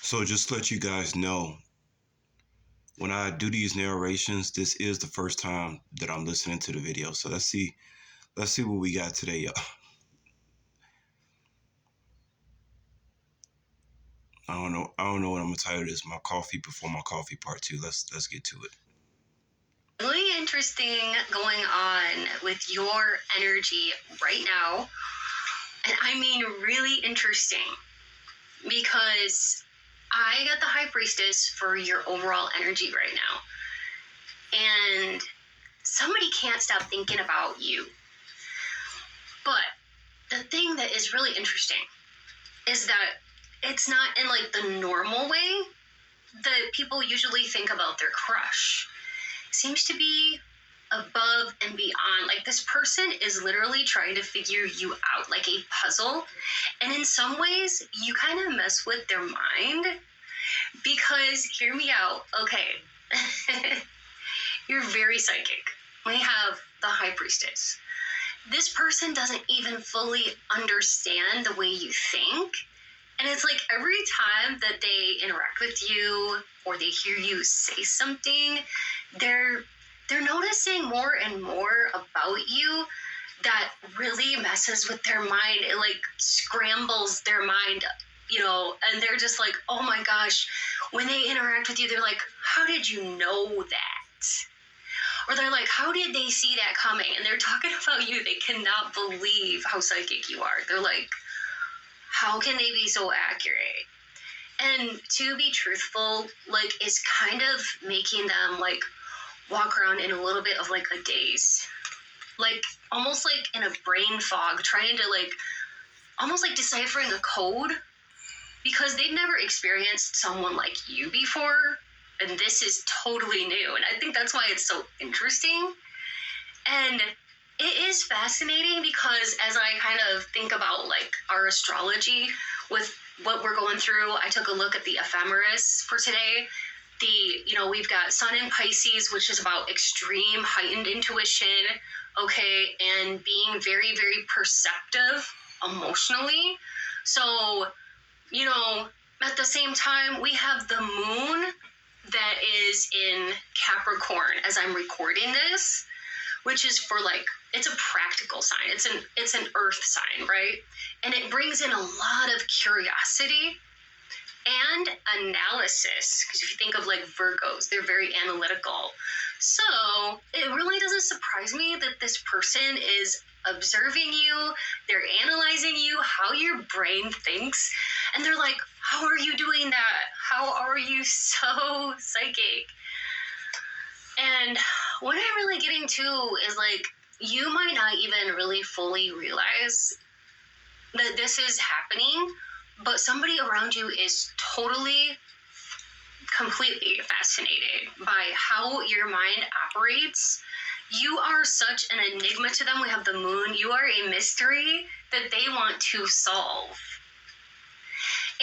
So just to let you guys know, when I do these narrations, this is the first time that I'm listening to the video. So let's see what we got today, y'all. I don't know what I'm gonna title this. My coffee before my coffee part two. Let's get to it. Really interesting going on with your energy right now. And I mean really interesting because I got the High Priestess for your overall energy right now. And somebody can't stop thinking about you. But the thing that is really interesting is that it's not in like the normal way that people usually think about their crush. It seems to be above and beyond. Like, this person is literally trying to figure you out like a puzzle. And in some ways, you kind of mess with their mind because, hear me out, okay, you're very psychic. We have the High Priestess. This person doesn't even fully understand the way you think. And it's like every time that they interact with you or they hear you say something, they're noticing more and more about you that really messes with their mind. It like scrambles their mind, and they're just like, oh my gosh, when they interact with you, they're like, how did you know that? Or they're like, how did they see that coming? And they're talking about you. They cannot believe how psychic you are. They're like, how can they be so accurate? And to be truthful, like, it's kind of making them like walk around in a little bit of like a daze, like almost like in a brain fog, trying to like almost like deciphering a code because they've never experienced someone like you before, and this is totally new. And I think that's why it's so interesting. And it is fascinating because as I kind of think about like our astrology with what we're going through, I took a look at the ephemeris for today. We've got Sun in Pisces, which is about extreme heightened intuition, okay, and being very, very perceptive emotionally. So, at the same time, we have the moon that is in Capricorn as I'm recording this, which is for like, it's a practical sign. It's an earth sign, right? And it brings in a lot of curiosity and analysis, because if you think of like Virgos, they're very analytical. So it really doesn't surprise me that this person is observing you, they're analyzing you, how your brain thinks, and they're like, how are you doing that? How are you so psychic? And what I'm really getting to is like, you might not even really fully realize that this is happening, but somebody around you is totally, completely fascinated by how your mind operates. You are such an enigma to them. We have the moon. You are a mystery that they want to solve.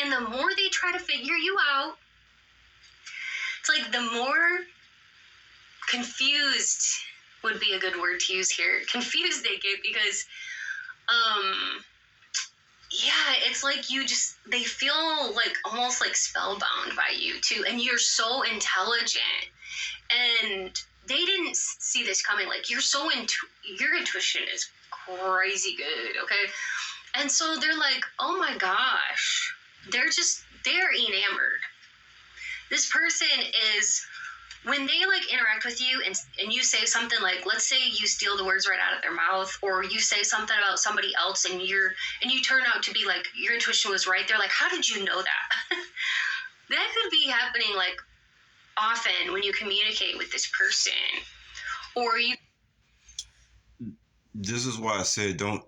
And the more they try to figure you out, it's like the more confused would be a good word to use here. Confused they get because, it's like they feel like almost like spellbound by you too. And you're so intelligent and they didn't see this coming. Like, your intuition is crazy good. Okay. And so they're like, oh my gosh, they're enamored. This person is, when they like interact with you and you say something like, let's say you steal the words right out of their mouth, or you say something about somebody else and you turn out to be like, your intuition was right. They're like, how did you know that? That could be happening like often when you communicate with this person, or you. This is why I said don't,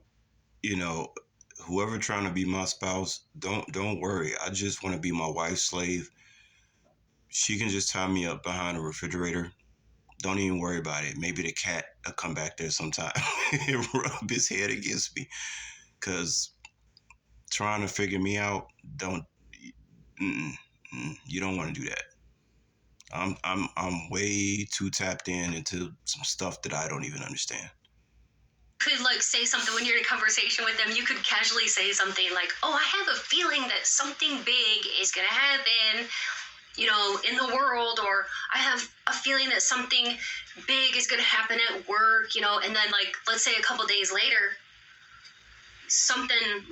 whoever trying to be my spouse, don't worry. I just want to be my wife's slave. She can just tie me up behind the refrigerator. Don't even worry about it. Maybe the cat will come back there sometime and rub his head against me. Cause trying to figure me out, you don't want to do that. I'm way too tapped into some stuff that I don't even understand. could like say something when you're in a conversation with them. You could casually say something like, "Oh, I have a feeling that something big is gonna happen, in the world," or "I have a feeling that something big is gonna happen at work," and then like let's say a couple days later, something,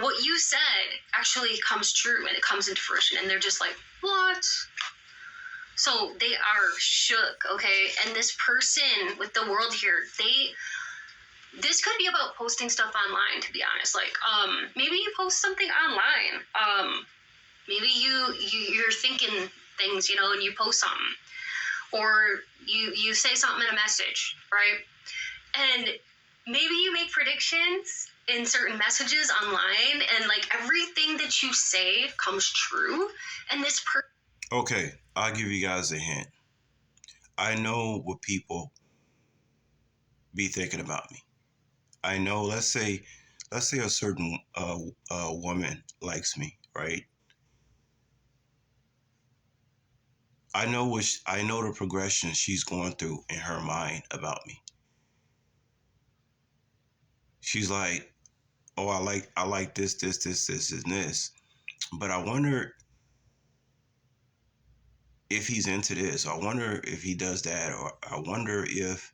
what you said actually comes true and it comes into fruition, and they're just like, "What?" So they are shook, okay? And this person with the world here, this could be about posting stuff online, to be honest. Like maybe you post something online, maybe you're thinking things, and you post something, or you say something in a message, right? And maybe you make predictions in certain messages online, and like everything that you say comes true, and this person. Okay, I'll give you guys a hint. I know what people be thinking about me. I know. Let's say a certain woman likes me, right? I know the progression she's going through in her mind about me. She's like, "Oh, I like this, and this," but I wonder if he's into this. I wonder if he does that, or I wonder if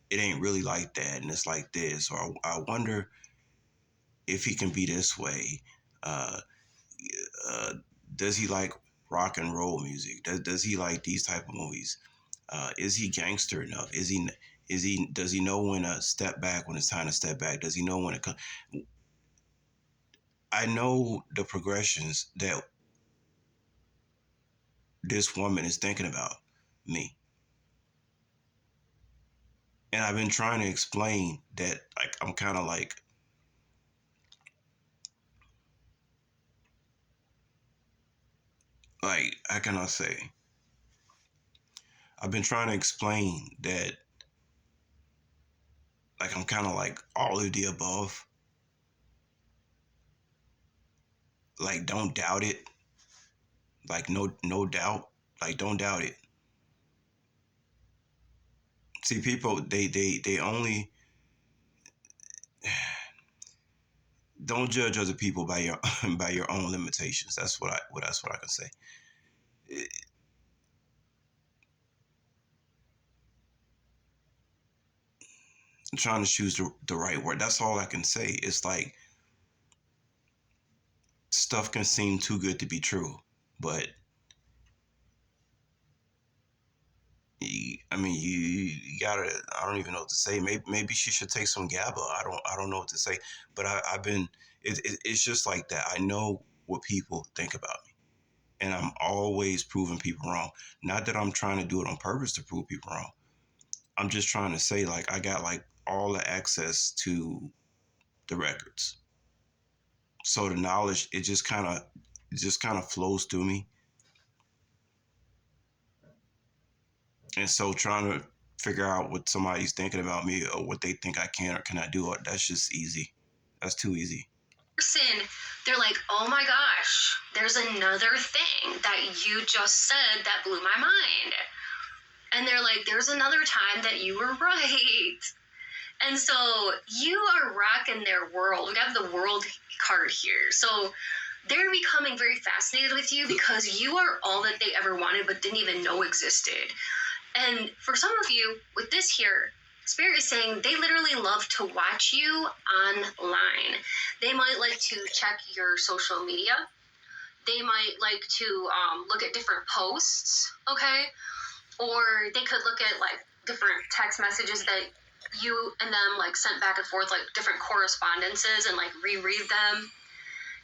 it ain't really like that and it's like this, or I wonder if he can be this way. Uh, uh, does he like rock and roll music? Does he like these type of movies? Is he gangster enough? Does he know when to step back when it's time to step back? Does he know when to come? I know the progressions that this woman is thinking about me. And I've been trying to explain that, like, I'm kind of like, how can I say? I've been trying to explain that, like, I'm kind of like all of the above. Like, don't doubt it. Like, no doubt. Like, don't doubt it. See, people, they only don't judge other people by your by your own limitations. That's what I can say. I'm trying to choose the right word. That's all I can say. It's like stuff can seem too good to be true, but I mean, you gotta. I don't even know what to say. Maybe she should take some GABA. I don't know what to say. But I've been. It's just like that. I know what people think about me, and I'm always proving people wrong. Not that I'm trying to do it on purpose to prove people wrong. I'm just trying to say, like, I got like all the access to the records, so the knowledge it just kind of flows through me. And so trying to figure out what somebody's thinking about me or what they think I can or cannot do, that's just easy. That's too easy. Person, they're like, "Oh my gosh, there's another thing that you just said that blew my mind." And they're like, "There's another time that you were right." And so you are rocking their world. We have the world card here. So they're becoming very fascinated with you because you are all that they ever wanted but didn't even know existed. And for some of you, with this here, Spirit is saying they literally love to watch you online. They might like to check your social media. They might like to look at different posts, okay? Or they could look at like different text messages that you and them like sent back and forth, like different correspondences, and like reread them.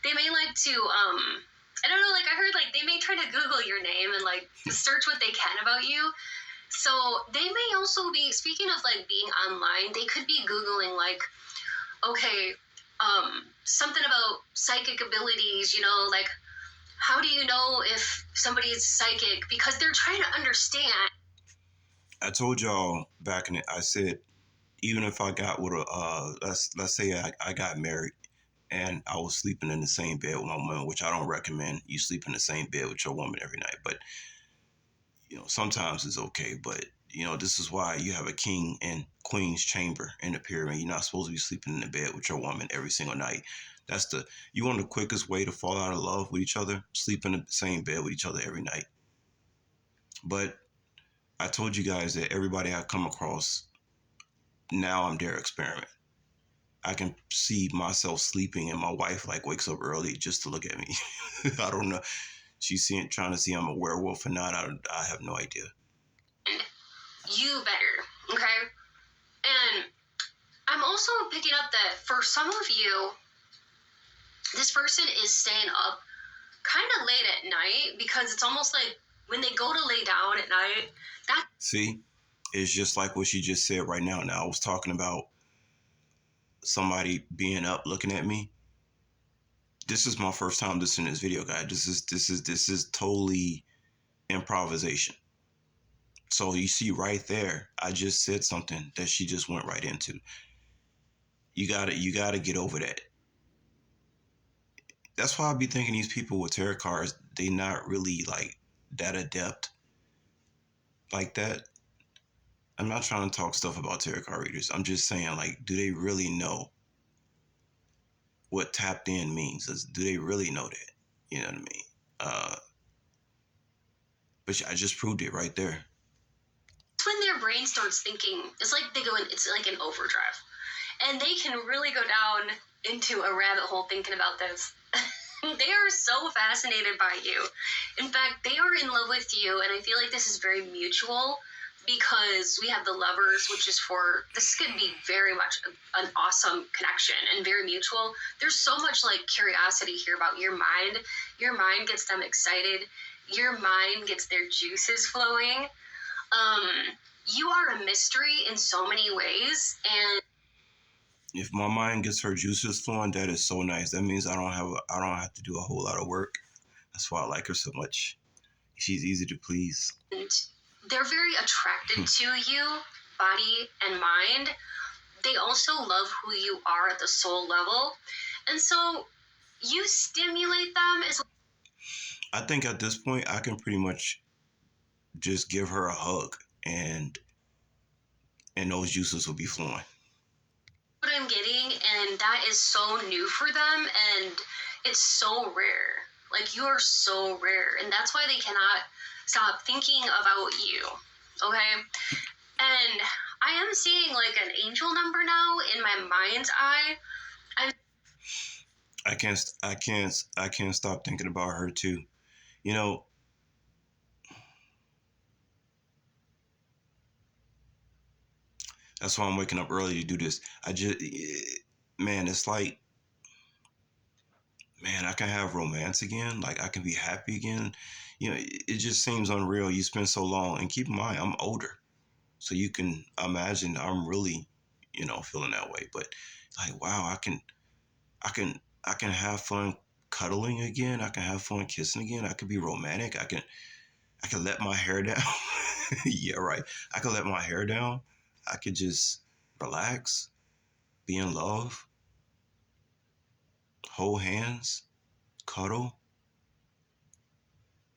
They may like to I don't know, like I heard like they may try to Google your name and like search what they can about you. So they may also be, speaking of like being online, they could be Googling like, okay, something about psychic abilities, like how do you know if somebody's psychic? Because they're trying to understand. I told y'all back in it, I said, even if I got with a, let's say I got married and I was sleeping in the same bed with my woman, which I don't recommend you sleep in the same bed with your woman every night, but sometimes it's okay. But This is why you have a king and queen's chamber in the pyramid. You're not supposed to be sleeping in the bed with your woman every single night. You want the quickest way to fall out of love with each other? Sleep in the same bed with each other every night. But I told you guys that everybody I come across, now I'm their experiment. I can see myself sleeping and my wife like wakes up early just to look at me. I don't know. She's trying to see I'm a werewolf or not. I have no idea. You better, okay? And I'm also picking up that for some of you, this person is staying up kind of late at night because it's almost like when they go to lay down at night, See, it's just like what she just said right now. Now, I was talking about somebody being up looking at me. This is my first time listening to this video, guys. This is totally improvisation. So you see right there, I just said something that she just went right into. You gotta get over that. That's why I be thinking these people with tarot cards, they not really like that adept like that. I'm not trying to talk stuff about tarot card readers. I'm just saying, like, do they really know what tapped in means? Do they really know that? You know what I mean? But I just proved it right there. when their brain starts thinking, it's like it's like an overdrive. And they can really go down into a rabbit hole thinking about this. They are so fascinated by you. In fact, they are in love with you, and I feel like this is very mutual because we have the lovers, which is this could be very much an awesome connection and very mutual. There's so much like curiosity here about your mind. Your mind gets them excited. Your mind gets their juices flowing. You are a mystery in so many ways, and if my mind gets her juices flowing, that is so nice. That means I don't have to do a whole lot of work. That's why I like her so much. She's easy to please. And they're very attracted to you, body and mind. They also love who you are at the soul level. And so you stimulate them as I think at this point I can pretty much just give her a hug and those juices will be flowing. what I'm getting, and that is so new for them, and it's so rare. Like, you are so rare, and that's why they cannot stop thinking about you. Okay? And I am seeing like an angel number now in my mind's eye. I can't stop thinking about her too. You know, that's why I'm waking up early to do this. Man, it's like, man, I can have romance again. Like, I can be happy again. It just seems unreal. You spend so long, and keep in mind, I'm older, so you can imagine I'm really, feeling that way. But like, wow, I can have fun cuddling again. I can have fun kissing again. I can be romantic. I can let my hair down. Yeah, right. I can let my hair down. I could just relax, be in love, hold hands, cuddle,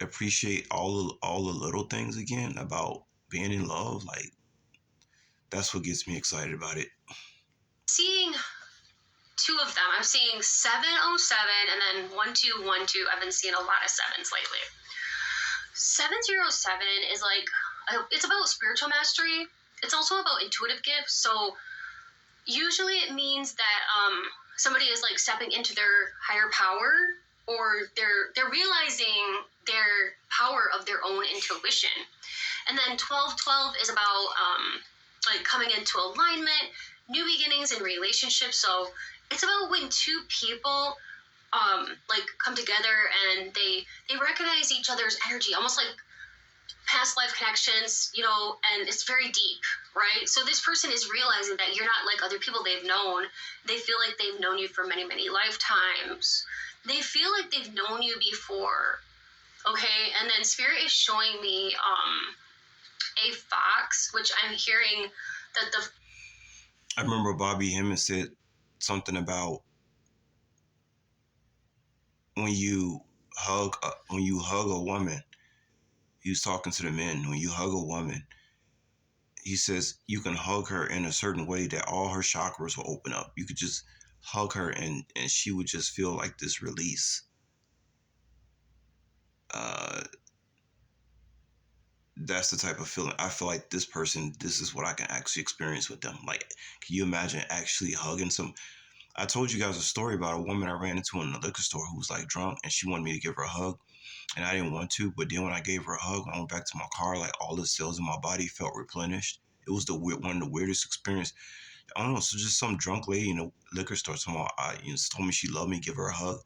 appreciate all the little things again about being in love. Like, that's what gets me excited about it. Seeing two of them. I'm seeing 707 and then 1212. I've been seeing a lot of sevens lately. 707 is like, it's about spiritual mastery. It's also about intuitive gifts. So usually it means that somebody is like stepping into their higher power, or they're realizing their power of their own intuition. And then 1212 is about like coming into alignment, new beginnings in relationships. So it's about when two people like come together and they recognize each other's energy, almost like past life connections, and it's very deep, right? So this person is realizing that you're not like other people they've known. They feel like they've known you for many, many lifetimes. They feel like they've known you before, okay? And then Spirit is showing me a fox, which I'm hearing that I remember Bobby Hemmett said something about when you hug a woman. He was talking to the men. When you hug a woman, he says you can hug her in a certain way that all her chakras will open up. You could just hug her and she would just feel like this release. Uh, that's the type of feeling I feel like this person. This is what I can actually experience with them. Like, can you imagine actually hugging some? I told you guys a story about a woman I ran into in the liquor store who was like drunk and she wanted me to give her a hug and I didn't want to. But then when I gave her a hug, when I went back to my car, like all the cells in my body felt replenished. It was the one of the weirdest experience. I don't know. So just some drunk lady in a liquor store somehow told me she loved me, give her a hug,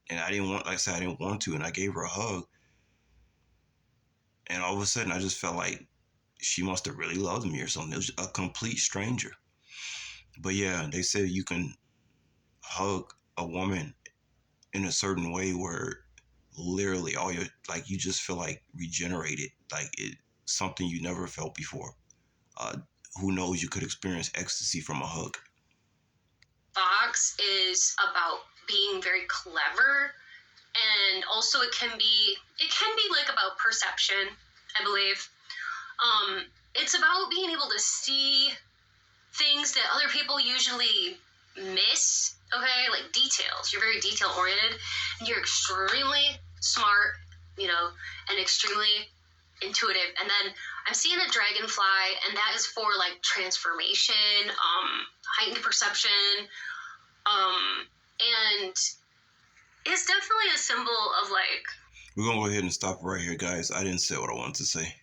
and I didn't want. Like I said, I didn't want to, and I gave her a hug, and all of a sudden I just felt like she must have really loved me or something. It was a complete stranger. But yeah, they said you can hug a woman in a certain way where literally all your like you just feel like regenerated, like it something you never felt before. Uh, who knows? You could experience ecstasy from a hug. Box is about being very clever, and also it can be like about perception, I believe. It's about being able to see things that other people usually miss. Okay, like details. You're very detail oriented, and you're extremely smart, and extremely intuitive. And then I'm seeing a dragonfly, and that is for like transformation, heightened perception, and it's definitely a symbol of like. We're gonna go ahead and stop right here, guys. I didn't say what I wanted to say.